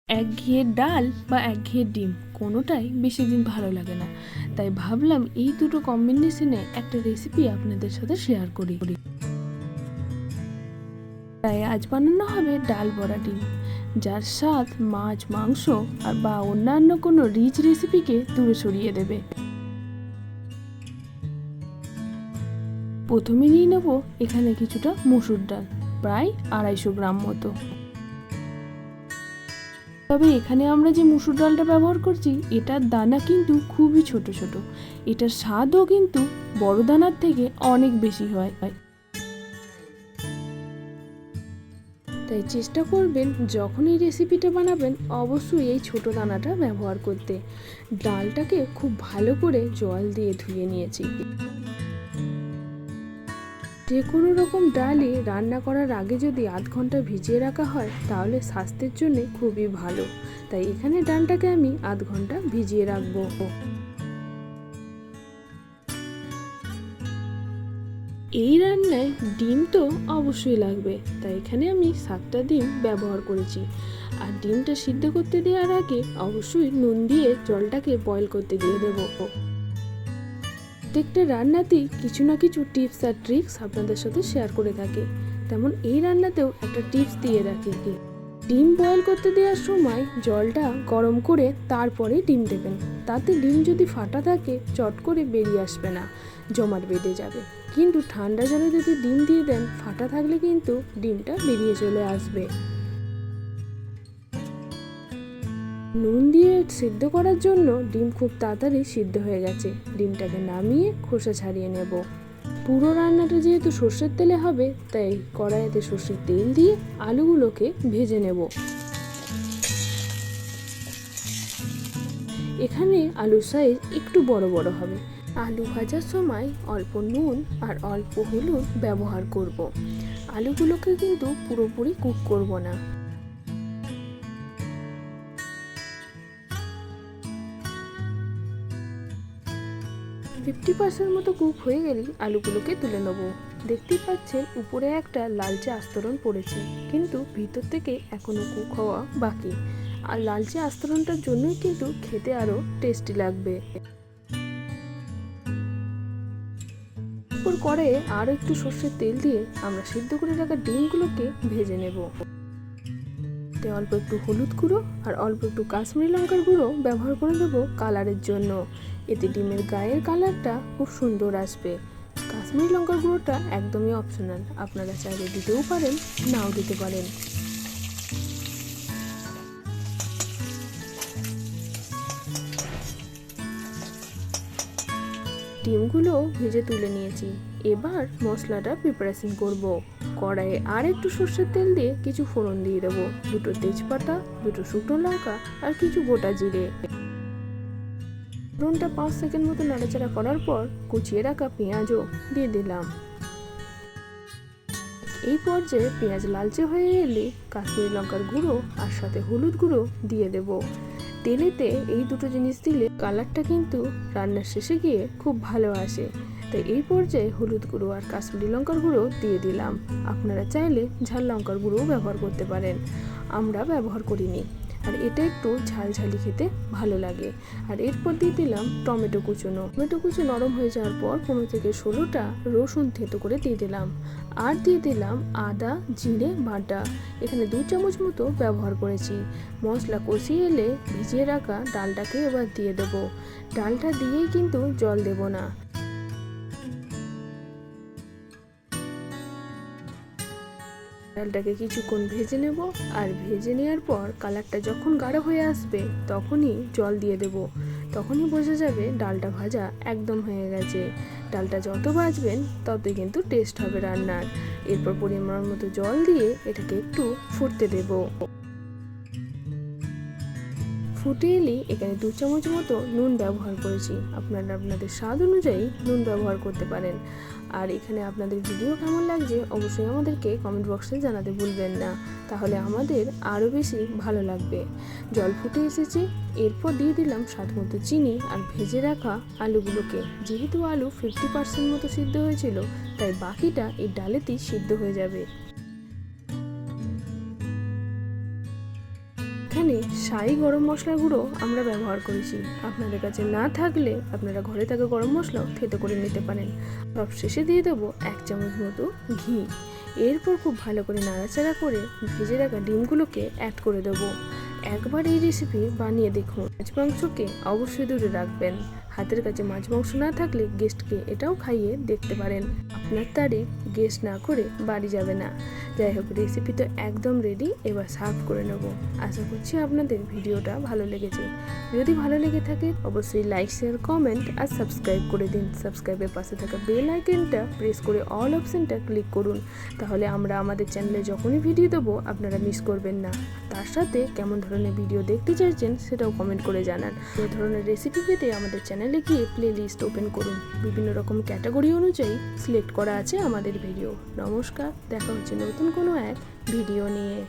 একঘেয়ে ডাল বা একঘেয়ে ডিম কোনোটাই বেশি দিন ভালো লাগে না, তাই ভাবলাম এই দুটো কম্বিনেশনে একটা রেসিপি আপনাদের সাথে শেয়ার করি। তাই আজ বানানো হবে ডাল বড়া ডিম, যার স্বাদ মাছ, মাংস আর বা অন্যান্য কোনো রিচ রেসিপিকে দূরে সরিয়ে দেবে। প্রথমে নিয়ে নেব এখানে কিছুটা মসুর ডাল, প্রায় 250 গ্রাম মতো। তবে এখানে আমরা যে মসুর ডালটা ব্যবহার করছি এটার দানা কিন্তু খুবই ছোট ছোট, এটার স্বাদও কিন্তু বড় দানার থেকে অনেক বেশি হয়। তাই চেষ্টা করবেন যখন এই রেসিপিটা বানাবেন অবশ্যই এই ছোট দানাটা ব্যবহার করতে। ডালটাকে খুব ভালো করে জল দিয়ে ধুয়ে নিয়েছি। যে কোনো রকম ডালই রান্না করার আগে যদি আধ ঘন্টা ভিজিয়ে রাখা হয় তাহলে স্বাস্থ্যের জন্য খুবই ভালো। তাই এখানে ডালটাকে আমি আধ ঘন্টা ভিজিয়ে রাখবো। এই রান্নায় ডিম তো অবশ্যই লাগবে, তাই এখানে আমি 7টা ডিম ব্যবহার করেছি। আর ডিমটা সিদ্ধ করতে দেওয়ার আগে অবশ্যই নুন দিয়ে জলটাকে বয়েল করতে দিয়ে দেবো। প্রত্যেকটা রান্নাতেই কিছু না কিছু টিপস আর ট্রিক্স আপনাদের সাথে শেয়ার করে থাকি, তেমন এই রান্নাতেও একটা টিপস দিয়ে রাখি। ডিম বয়েল করতে দেওয়ার সময় জলটা গরম করে তারপরে ডিম দেবেন, তাতে ডিম যদি ফাটা থাকে চট করে বেরিয়ে আসবে না, জমাট বেঁধে যাবে। কিন্তু ঠান্ডা জলে যদি ডিম দিয়ে দেন ফাটা থাকলে কিন্তু ডিমটা বেরিয়ে চলে আসবে। নুন দিয়ে সিদ্ধ করার জন্য ডিম খুব তাড়াতাড়ি সিদ্ধ হয়ে গেছে। ডিমটাকে নামিয়ে খোসা ছাড়িয়ে নেব। পুরো রান্নাটা যেহেতু সর্ষের তেলে হবে তাই কড়াইতে সর্ষের তেল দিয়ে আলুগুলোকে ভেজে নেব। এখানে আলুর সাইজ একটু বড় বড় হবে। আলু ভাজার সময় অল্প নুন আর অল্প হলুদ ব্যবহার করব। আলুগুলোকে কিন্তু পুরোপুরি কুক করব না। 50% মতো কুক হয়ে গেলেই আলুগুলোকে তুলে নেব। দেখতেই পাচ্ছেন উপরে একটা লালচে আস্তরণ পড়েছে, কিন্তু ভিতর থেকে এখনো কুক হওয়া বাকি। আর লালচে আস্তরণটার জন্যই কিন্তু খেতে আরো টেস্টি লাগবে। কড়াইয়ে আরো একটু সর্ষের তেল দিয়ে আমরা সিদ্ধ করে রাখা ডিমগুলোকে ভেজে নেব। অল্প একটু হলুদ গুঁড়ো আর অল্প একটু কাশ্মীরি লঙ্কার গুঁড়ো ব্যবহার করে দেবো কালারের জন্য। এতে ডিমের গায়ের কালারটা খুব সুন্দর আসবে। কাশ্মীরি লঙ্কার গুঁড়োটা একদমই অপশনাল, আপনারা চাইলে দিতেও পারেন, নাও দিতে পারেন। ডিমগুলো ভেজে তুলে নিয়েছি, এবার মশলাটা প্রিপারেশন করব। কড়াইয়ে আর একটু সর্ষের তেল দিয়ে কিছু ফোড়ন দিয়ে দেবো, 2টো তেজপাতা, 2টো শুকনো লঙ্কা আর কিছু গোটা জিরে। ফোড়নটা 5 সেকেন্ড মতো নাড়াচাড়া করার পর কুচিয়ে রাখা পেঁয়াজও দিয়ে দিলাম। এই পর্যায়ে পেঁয়াজ লালচে হয়ে এলে কাশ্মীরি লঙ্কার গুঁড়ো আর সাথে হলুদ গুঁড়ো দিয়ে দেব। তেলেতে এই দুটো জিনিস দিলে কালারটা কিন্তু রান্নার শেষে গিয়ে খুব ভালো আসে। তাই এই পর্যায়ে হলুদ গুঁড়ো আর কাশ্মীরি লঙ্কার গুঁড়ো দিয়ে দিলাম। আপনারা চাইলে ঝাল লঙ্কার গুঁড়োও ব্যবহার করতে পারেন, আমরা ব্যবহার করিনি। আর এটা একটু ঝালঝালি খেতে ভালো লাগে। আর এরপর দিয়ে দিলাম টমেটো কুচনো। টমেটো কুচো নরম হয়ে যাওয়ার পর 15 থেকে 16টা রসুন থেঁতো করে দিয়ে দিলাম। আর দিয়ে দিলাম আদা জিরে বাটা, এখানে 2 চামচ মতো ব্যবহার করেছি। মশলা কষিয়ে এলে ভিজিয়ে রাখা ডালটাকে এবার দিয়ে দেবো। ডালটা দিয়েই কিন্তু জল দেব না। ডালটাকে কিছুক্ষণ ভেজে নেব, আর ভেজে নেওয়ার পর কালারটা যখন গাঢ় হয়ে আসবে তখনই জল দিয়ে দেব। তখনই বোঝা যাবে ডালটা ভাজা একদম হয়ে গেছে। ডালটা যত ভাজবেন ততই কিন্তু টেস্ট হবে রান্নার। এরপর পরিমাণ মতো জল দিয়ে এটাকে একটু ফুটতে দেব। ফুটে এলে এখানে 2 চামচ মতো নুন ব্যবহার করেছি, আপনারা আপনাদের স্বাদ অনুযায়ী নুন ব্যবহার করতে পারেন। আর এখানে আপনাদের ভিডিও কেমন লাগছে অবশ্যই আমাদেরকে কমেন্ট বক্সে জানাতে ভুলবেন না, তাহলে আমাদের আরও বেশি ভালো লাগবে। জল ফুটে এসেছে, এরপর দিয়ে দিলাম স্বাদ মতো চিনি আর ভেজে রাখা আলুগুলোকে। যেহেতু আলু 50% মতো সিদ্ধ হয়েছিল তাই বাকিটা এই ডালেতেই সিদ্ধ হয়ে যাবে। এখানে শাহি গরম মশলার গুঁড়ো আমরা ব্যবহার করেছি। আপনাদের কাছে না থাকলে আপনারা ঘরে থাকা গরম মশলাও থেতো করে নিতে পারেন। সব শেষে দিয়ে দেবো 1 চামচ মতো ঘি। এরপর খুব ভালো করে নাড়াচাড়া করে ভেজে রাখা ডিমগুলোকে অ্যাড করে দেবো। একবার এই রেসিপি বানিয়ে দেখুন। মাছ মাংসকে অবশ্যই দূরে রাখবেন। হাতের কাছে মাছ মাংস না থাকলে গেস্টকে এটাও খাইয়ে দেখতে পারেন। আপনার তারিফ গেস্ট না করে বাড়ি যাবে না। যাই হোক, রেসিপি তো একদম রেডি। এবার সার্ভ করে নেব। আশা করছি আপনাদের ভিডিওটা ভালো লেগেছে। যদি ভালো লেগে থাকে অবশ্যই লাইক, শেয়ার, কমেন্ট আর সাবস্ক্রাইব করে দিন। সাবস্ক্রাইবের পাশে থাকা বেল আইকনটা প্রেস করে অল অপশনটা ক্লিক করুন। তাহলে আমরা আমাদের চ্যানেলে যখনই ভিডিও দেবো আপনারা মিস করবেন না। তার সাথে কেমন ধরনের ভিডিও দেখতে চাইছেন সেটাও কমেন্ট করে জানান। এই ধরনের রেসিপি পেতে আমাদের চ্যানেলে গিয়ে প্লে লিস্ট ওপেন করুন। বিভিন্ন রকম ক্যাটাগরি অনুযায়ী সিলেক্ট করা আছে আমাদের ভিডিও। নমস্কার, দেখা হচ্ছে নতুন কোনো এক ভিডিও নিয়ে।